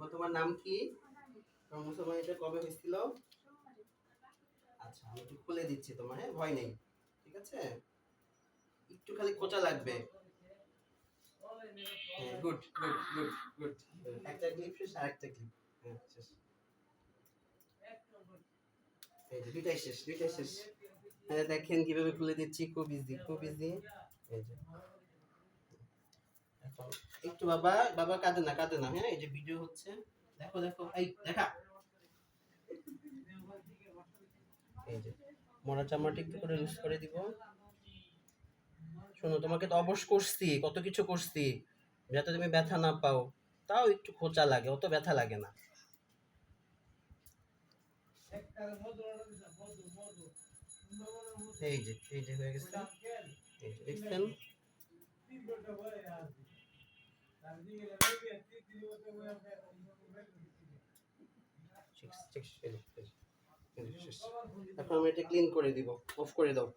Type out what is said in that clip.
বাবা তোমার নাম কি? তোমার মুসলমান এটা কবে হয়েছিল? আচ্ছা আমি একটু খুলে দিচ্ছি তোমার, হ্যাঁ ভয় নেই, ঠিক আছে? একটু খালি খোঁচা লাগবে। হ্যাঁ গুড গুড গুড গুড। একটা ক্লিপ শেষ, আরেকটা ক্লিপ। হ্যাঁ শেষ। এই যে দুইটাই শেষ, দুইটাই শেষ। হ্যাঁ দেখেন কিভাবে খুলে দিচ্ছি, খুব ইজি খুব ইজি। এই যে এখন একটু বাবা, বাবা কাঁদে না কাঁদে না, হ্যাঁ এই যে ভিডিও হচ্ছে, দেখো দেখো, এই দেখা, এই যে মরা চামড়াটা একটু করে লুজ করে দিব। শোনো তোমাকে তো অবশ করছি, কত কিছু করছি যাতে তুমি ব্যথা না পাও, তাও একটু খোঁচা লাগে, অত ব্যথা লাগে না। এই যে হয়ে গেছে, এই যে দেখছেন। এখন আমি এটা ক্লিন করে দিব, অফ করে দাও।